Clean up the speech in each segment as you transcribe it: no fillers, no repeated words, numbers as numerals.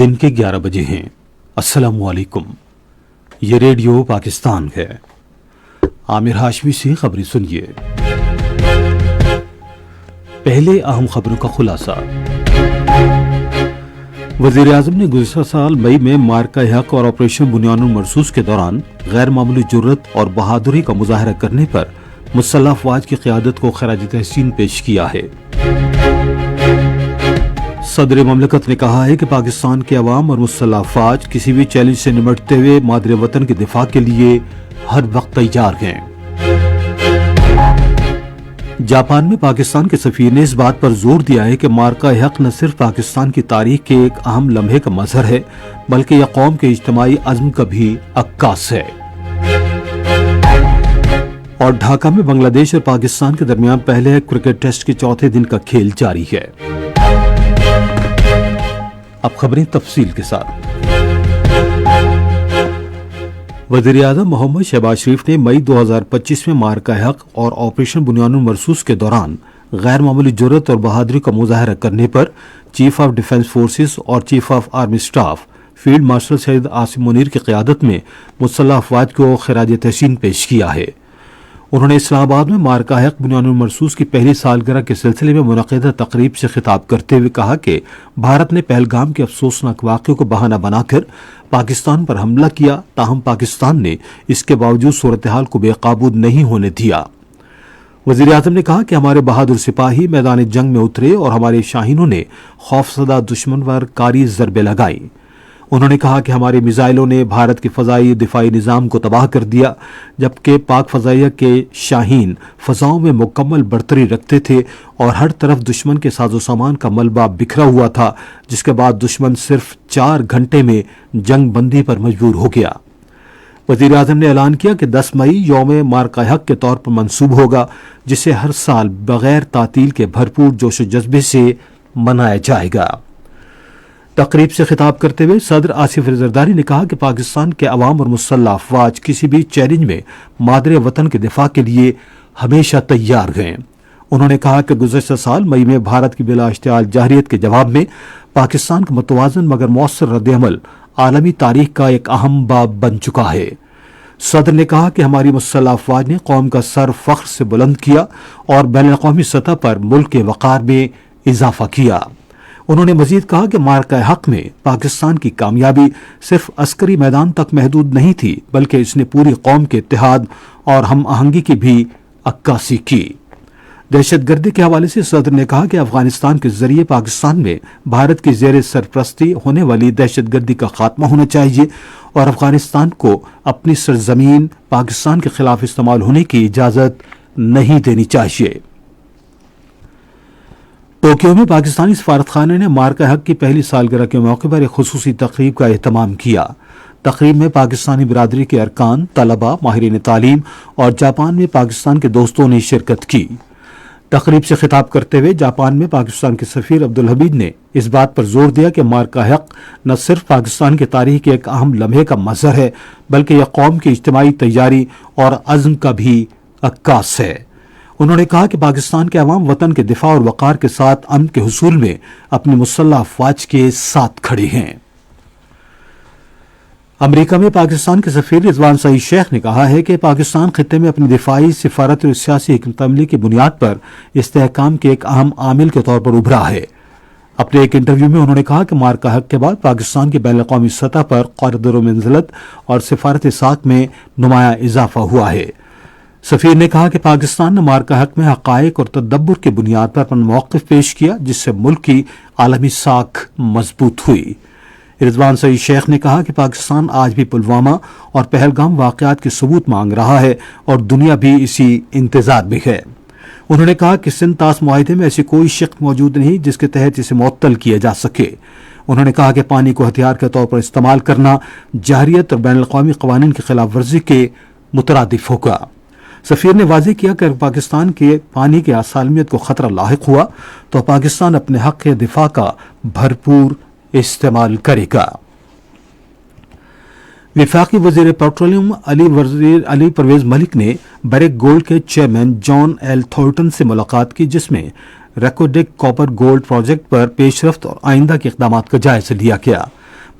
دن کے 11 بجے ہیں۔ السلام علیکم، یہ ریڈیو پاکستان ہے۔ عامر ہاشمی سے خبریں سنیے۔ پہلے اہم خبروں کا خلاصہ۔ وزیر اعظم نے گزشتہ سال مئی میں مارکہ حق اور آپریشن بنیان المرصوص کے دوران غیر معمولی جرات اور بہادری کا مظاہرہ کرنے پر مسلح افواج کی قیادت کو خراج تحسین پیش کیا ہے۔ صدر مملکت نے کہا ہے کہ پاکستان کے عوام اور مسلح افواج کسی بھی چیلنج سے نمٹتے ہوئے مادر وطن کے دفاع کے لیے ہر وقت تیار ہیں۔ جاپان میں پاکستان کے سفیر نے اس بات پر زور دیا ہے کہ مارکہ حق نہ صرف پاکستان کی تاریخ کے ایک اہم لمحے کا مظہر ہے بلکہ یہ قوم کے اجتماعی عزم کا بھی عکاس ہے۔ اور ڈھاکہ میں بنگلہ دیش اور پاکستان کے درمیان پہلے کرکٹ ٹیسٹ کے چوتھے دن کا کھیل جاری ہے۔ اب خبریں تفصیل کے ساتھ۔ وزیر اعظم محمد شہباز شریف نے مئی 2025 میں مارکہ حق اور آپریشن بنیان المرصوص کے دوران غیر معمولی جرات اور بہادری کا مظاہرہ کرنے پر چیف آف ڈیفنس فورسز اور chief of army staff field marshal Syed Asim Munir کی قیادت میں مسلح افواج کو خراج تحسین پیش کیا ہے۔ انہوں نے اسلام آباد میں مارکہ حق بنیان المرصوص کی پہلی سالگرہ کے سلسلے میں منعقدہ تقریب سے خطاب کرتے ہوئے کہا کہ بھارت نے پہلگام کے افسوسناک واقعے کو بہانہ بنا کر پاکستان پر حملہ کیا، تاہم پاکستان نے اس کے باوجود صورتحال کو بے قابو نہیں ہونے دیا۔ وزیر اعظم نے کہا کہ ہمارے بہادر سپاہی میدان جنگ میں اترے اور ہمارے شاہینوں نے خوفزدہ دشمن پر کاری ضربیں لگائیں۔ انہوں نے کہا کہ ہمارے میزائلوں نے بھارت کے فضائی دفاعی نظام کو تباہ کر دیا، جبکہ پاک فضائیہ کے شاہین فضاؤں میں مکمل برتری رکھتے تھے اور ہر طرف دشمن کے ساز و سامان کا ملبہ بکھرا ہوا تھا، جس کے بعد دشمن صرف 4 گھنٹے میں جنگ بندی پر مجبور ہو گیا۔ وزیر اعظم نے اعلان کیا کہ 10 مئی یوم مارکہ حق کے طور پر منسوب ہوگا، جسے ہر سال بغیر تعطیل کے بھرپور جوش و جذبے سے منایا جائے گا۔ تقریب سے خطاب کرتے ہوئے صدر آصف علی زرداری نے کہا کہ پاکستان کے عوام اور مسلح افواج کسی بھی چیلنج میں مادر وطن کے دفاع کے لیے ہمیشہ تیار ہیں۔ انہوں نے کہا کہ گزشتہ سال مئی میں بھارت کی بلا اشتعال جارحیت کے جواب میں پاکستان کا متوازن مگر مؤثر رد عمل عالمی تاریخ کا ایک اہم باب بن چکا ہے۔ صدر نے کہا کہ ہماری مسلح افواج نے قوم کا سر فخر سے بلند کیا اور بین الاقوامی سطح پر ملک کے وقار میں اضافہ کیا۔ انہوں نے مزید کہا کہ مارکہ حق میں پاکستان کی کامیابی صرف عسکری میدان تک محدود نہیں تھی بلکہ اس نے پوری قوم کے اتحاد اور ہم آہنگی کی بھی عکاسی کی۔ دہشت گردی کے حوالے سے صدر نے کہا کہ افغانستان کے ذریعے پاکستان میں بھارت کی زیر سرپرستی ہونے والی دہشت گردی کا خاتمہ ہونا چاہیے اور افغانستان کو اپنی سرزمین پاکستان کے خلاف استعمال ہونے کی اجازت نہیں دینی چاہیے۔ ٹوکیو میں پاکستانی سفارت خانے نے مارکہ حق کی پہلی سالگرہ کے موقع پر ایک خصوصی تقریب کا اہتمام کیا۔ تقریب میں پاکستانی برادری کے ارکان، طلباء، ماہرین تعلیم اور جاپان میں پاکستان کے دوستوں نے شرکت کی۔ تقریب سے خطاب کرتے ہوئے جاپان میں پاکستان کے سفیر عبدالحمید نے اس بات پر زور دیا کہ مارکہ حق نہ صرف پاکستان کی تاریخ کے ایک اہم لمحے کا مظہر ہے بلکہ یہ قوم کی اجتماعی تیاری اور عزم کا بھی عکاس ہے۔ انہوں نے کہا کہ پاکستان کے عوام وطن کے دفاع اور وقار کے ساتھ امن کے حصول میں اپنی مسلح افواج کے ساتھ کھڑے ہیں۔ امریکہ میں پاکستان کے سفیر رضوان سعید شیخ نے کہا ہے کہ پاکستان خطے میں اپنی دفاعی، سفارت اور سیاسی حکمت عملی کی بنیاد پر استحکام کے ایک اہم عامل کے طور پر ابھرا ہے۔ اپنے ایک انٹرویو میں انہوں نے کہا کہ مارکہ حق کے بعد پاکستان کی بین الاقوامی سطح پر قدر و منزلت اور سفارت ساکھ میں نمایاں اضافہ ہوا ہے۔ سفیر نے کہا کہ پاکستان نے مارکہ حق میں حقائق اور تدبر کی بنیاد پر اپنا موقف پیش کیا، جس سے ملک کی عالمی ساکھ مضبوط ہوئی۔ رضوان سعید شیخ نے کہا کہ پاکستان آج بھی پلوامہ اور پہلگام واقعات کے ثبوت مانگ رہا ہے اور دنیا بھی اسی انتظار میں ہے۔ انہوں نے کہا کہ سندھ طاس معاہدے میں ایسی کوئی شق موجود نہیں جس کے تحت اسے معطل کیا جا سکے۔ انہوں نے کہا کہ پانی کو ہتھیار کے طور پر استعمال کرنا جارحیت اور بین الاقوامی قوانین کی خلاف ورزی کے مترادف ہوگا۔ سفیر نے واضح کیا کہ اگر پاکستان کے پانی کی سالمیت کو خطرہ لاحق ہوا تو پاکستان اپنے حق کے دفاع کا بھرپور استعمال کرے گا۔ وفاقی وزیر پیٹرولیم علی پرویز ملک نے بریک گولڈ کے چیئرمین جان ایل تھورٹن سے ملاقات کی، جس میں ریکوڈک کاپر گولڈ پروجیکٹ پر پیش رفت اور آئندہ کے اقدامات کا جائزہ لیا گیا۔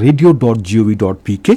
radio.gov.pk